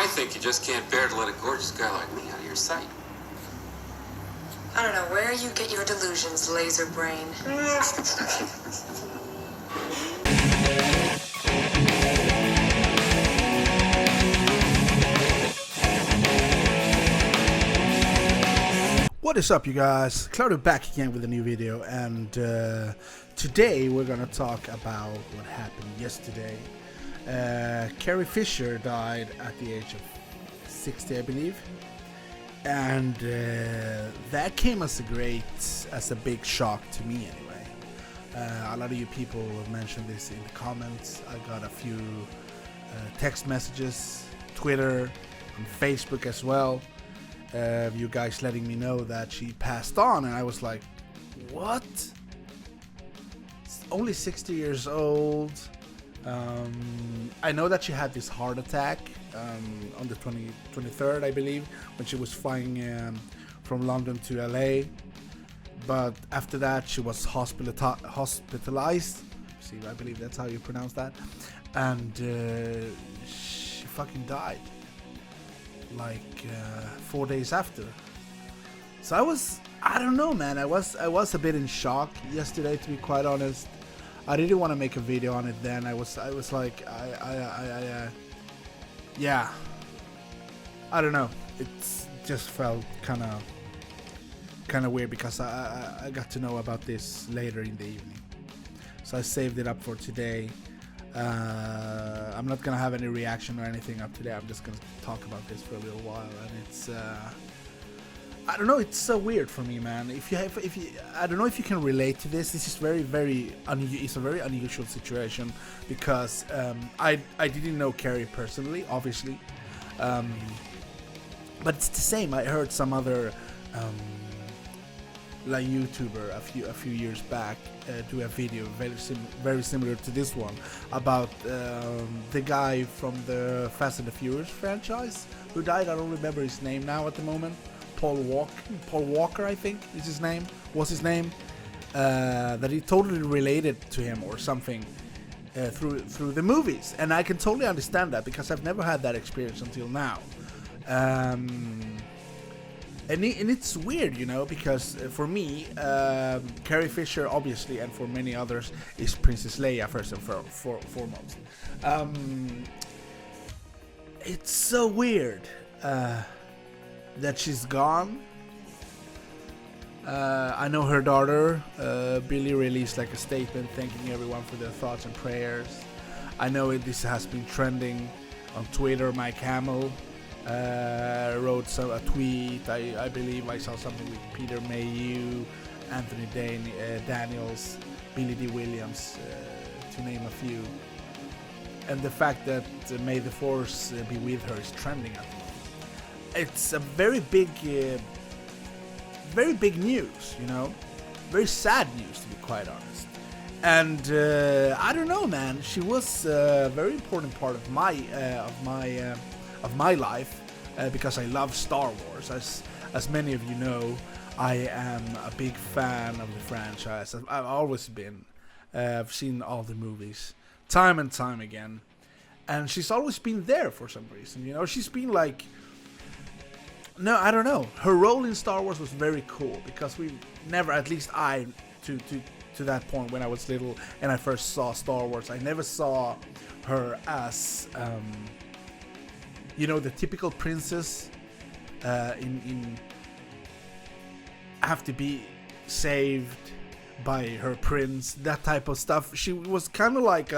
I think you just can't bear to let a gorgeous guy like me out of your sight. I don't know where you get your delusions, laser brain. What is up, you guys? Claudio back again with a new video, and today we're gonna talk about what happened yesterday. Carrie Fisher died at the age of 60, I believe, and that came as a big shock to me anyway. A lot of you people mentioned this in the comments. I got a few text messages, Twitter, and Facebook as well. You guys letting me know that she passed on, and I was like, what? Only 60 years old. I know that she had this heart attack on the 23rd, I believe, when she was flying from London to LA. But after that, she was hospitalized. See, I believe that's how you pronounce that. And she fucking died. Like 4 days after. So I don't know, man. I was a bit in shock yesterday, to be quite honest. I didn't want to make a video on it then. I was like, yeah, I don't know. It just felt kind of weird because I got to know about this later in the evening. So I saved it up for today. I'm not gonna have any reaction or anything up today. I'm just gonna talk about this for a little while, and it's I don't know. It's so weird for me, man. If you I don't know if you can relate to this. This is it's a very unusual situation because I didn't know Carrie personally, obviously, but it's the same. I heard some other like YouTuber a few years back do a video very similar to this one about the guy from the Fast and the Furious franchise who died. I don't remember his name now at the moment. Paul Walker, I think is his name. Was his name? That he totally related to him or something through the movies, and I can totally understand that because I've never had that experience until now. And it's weird, you know, because for me, Carrie Fisher, obviously, and for many others, is Princess Leia first and foremost. It's so weird that she's gone. I know her daughter, Billy, released like a statement thanking everyone for their thoughts and prayers. I know this has been trending on Twitter. Mike Hamill wrote a tweet. I believe I saw something with Peter Mayhew, Anthony Daniels, Billy D. Williams, to name a few. And the fact that May the Force be with her is trending at the moment. It's a very big news, you know, very sad news, to be quite honest. And I don't know, man. She was a very important part of my life because I love Star Wars. As many of you know, I am a big fan of the franchise. I've always been. I've seen all the movies time and time again, and she's always been there for some reason. You know, she's been like, no, I don't know. Her role in Star Wars was very cool because we never, at least I, to that point when I was little and I first saw Star Wars, I never saw her as you know, the typical princess in have to be saved by her prince, that type of stuff. She was kind of like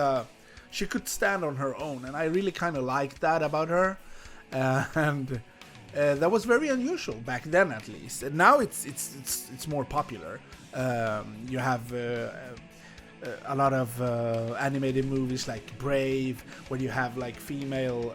she could stand on her own, and I really kind of liked that about her, and that was very unusual back then, at least. And now it's more popular. You have a lot of animated movies like Brave, where you have like female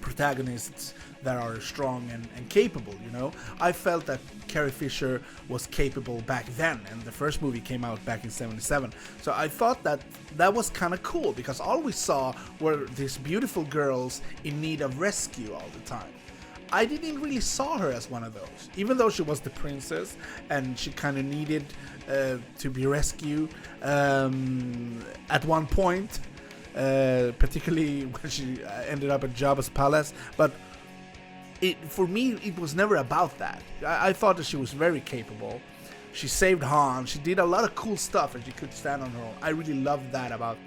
protagonists that are strong and capable, you know. I felt that Carrie Fisher was capable back then, and the first movie came out back in '77. So I thought that was kind of cool because all we saw were these beautiful girls in need of rescue all the time. I didn't really saw her as one of those, even though she was the princess and she kind of needed to be rescued at one point. particularly when she ended up at Jabba's palace. But for me, it was never about that. I thought that she was very capable. She saved Han. She did a lot of cool stuff, and she could stand on her own. I really loved that about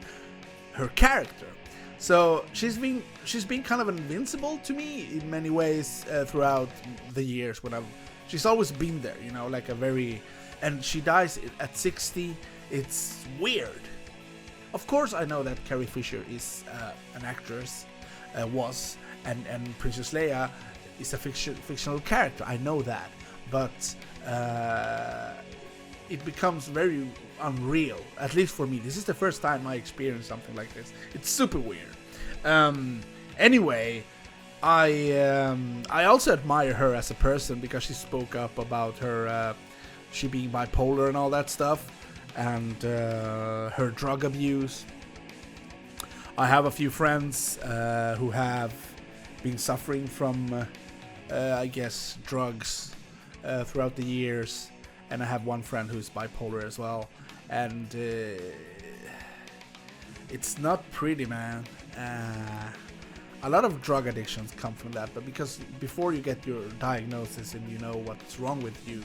her character. So she's been kind of invincible to me in many ways throughout the years. She's always been there, you know, like a very, and she dies at 60. It's weird. Of course, I know that Carrie Fisher is an actress, was, and Princess Leia is a fictional character. I know that, but it becomes very unreal, at least for me. This is the first time I experienced something like this. It's super weird. Anyway, I also admire her as a person because she spoke up about her she being bipolar and all that stuff, and her drug abuse. I have a few friends who have been suffering from I guess drugs throughout the years, and I have one friend who's bipolar as well, and it's not pretty, man. A lot of drug addictions come from that, but because before you get your diagnosis and you know what's wrong with you,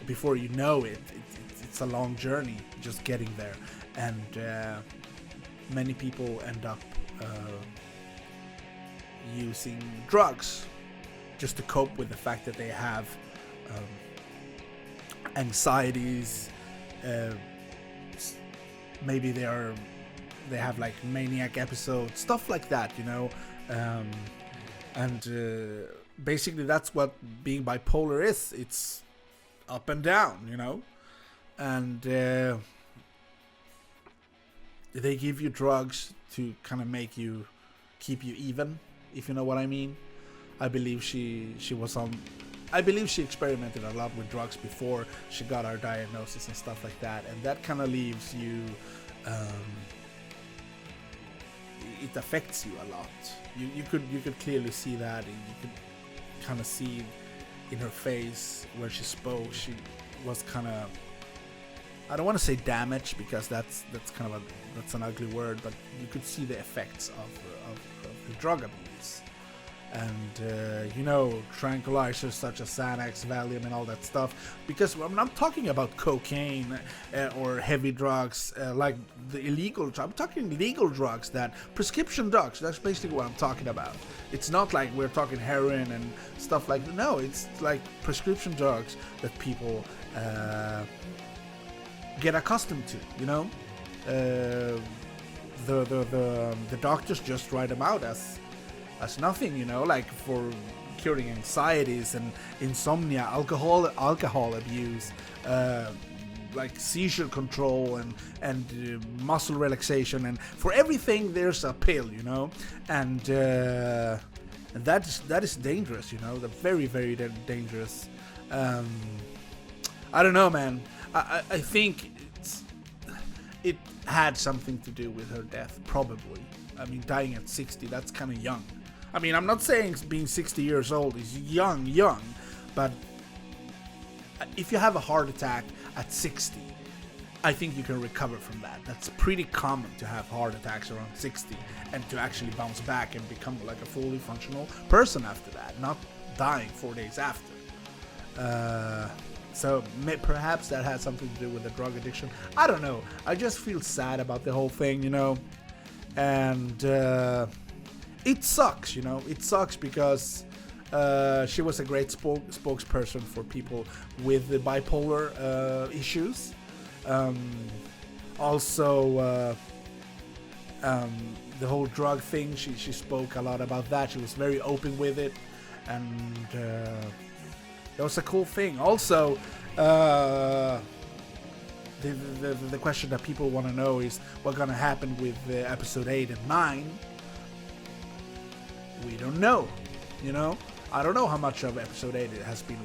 before you know it's a long journey just getting there, and many people end up using drugs just to cope with the fact that they have anxieties. Maybe they have like maniac episodes, stuff like that, you know. And basically that's what being bipolar is. It's up and down, you know. And they give you drugs to kind of keep you even, if you know what I mean. I believe she experimented a lot with drugs before she got her diagnosis and stuff like that, and that kind of leaves you. It affects you a lot. You could clearly see that, and you could kind of see in her face where she spoke. She was kind of, I don't want to say damaged because that's an ugly word, but you could see the effects of the drug abuse. And you know, tranquilizers such as Xanax, Valium, and all that stuff. Because I'm not talking about cocaine or heavy drugs like the illegal. I'm talking legal drugs, prescription drugs. That's basically what I'm talking about. It's not like we're talking heroin and stuff like that. No, it's like prescription drugs that people get accustomed to. You know, the doctors just write them out as nothing, you know, like for curing anxieties and insomnia, alcohol abuse, like seizure control and muscle relaxation, and for everything there's a pill, you know, and that is dangerous, you know, very, very dangerous. I don't know, man. I think it had something to do with her death, probably. I mean, dying at 60, that's kind of young. I mean, I'm not saying being 60 years old is young, but if you have a heart attack at 60, I think you can recover from that. That's pretty common to have heart attacks around 60 and to actually bounce back and become like a fully functional person after that, not dying 4 days after. So perhaps that has something to do with the drug addiction. I don't know. I just feel sad about the whole thing, you know, and it sucks, you know. It sucks because she was a great spokesperson for people with the bipolar issues. Also, the whole drug thing, she spoke a lot about that. She was very open with it, and that was a cool thing. Also, the question that people want to know is what's gonna happen with episode 8 and 9. We don't know, you know. I don't know how much of episode 8 has been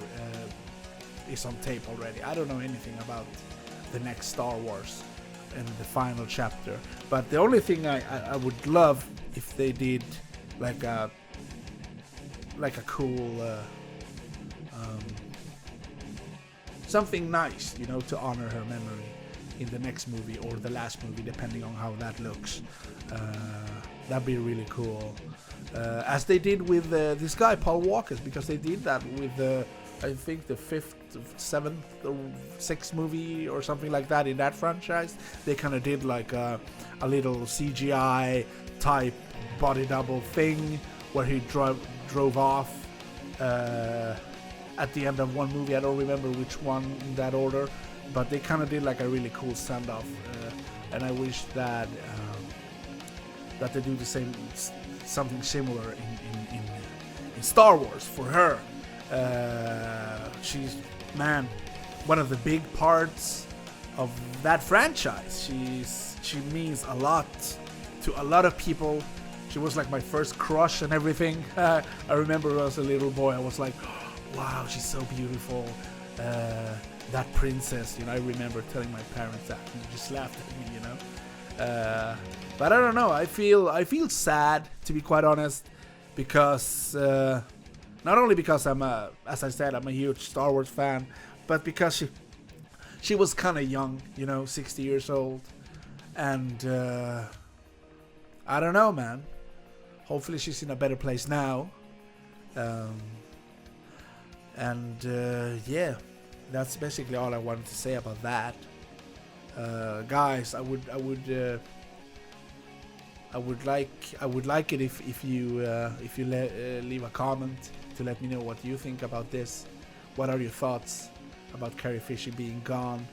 is on tape already. I don't know anything about the next Star Wars and the final chapter. But the only thing I would love if they did like a cool something nice, you know, to honor her memory. in the next movie or the last movie, depending on how that looks. That'd be really cool. As they did with this guy Paul Walker, because they did that with I think the 5th, 7th, or 6th movie or something like that in that franchise. They kind of did like a little CGI type body double thing where he drove off at the end of one movie. I don't remember which one in that order, but they kind of did like a really cool send-off, and I wish that they do the same, something similar in Star Wars for her. She's, man, one of the big parts of that franchise. She means a lot to a lot of people. She was like my first crush and everything. I remember as a little boy, I was like, wow, she's so beautiful. That princess, you know. I remember telling my parents that, and they just laughed at me, you know. But I don't know. I feel sad, to be quite honest, because not only because as I said, I'm a huge Star Wars fan, but because she was kind of young, you know, 60 years old, and I don't know, man. Hopefully she's in a better place now. Yeah, that's basically all I wanted to say about that. Guys, I would like it if you leave a comment to let me know what you think about this. What are your thoughts about Carrie Fisher being gone?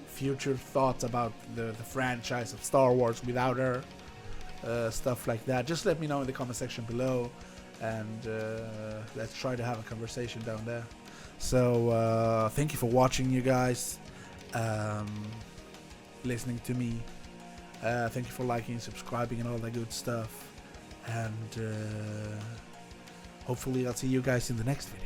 Future thoughts about the franchise of Star Wars without her, stuff like that. Just let me know in the comment section below, and let's try to have a conversation down there. So thank you for watching, you guys, listening to me. Thank you for liking, subscribing, and all that good stuff. And hopefully I'll see you guys in the next video.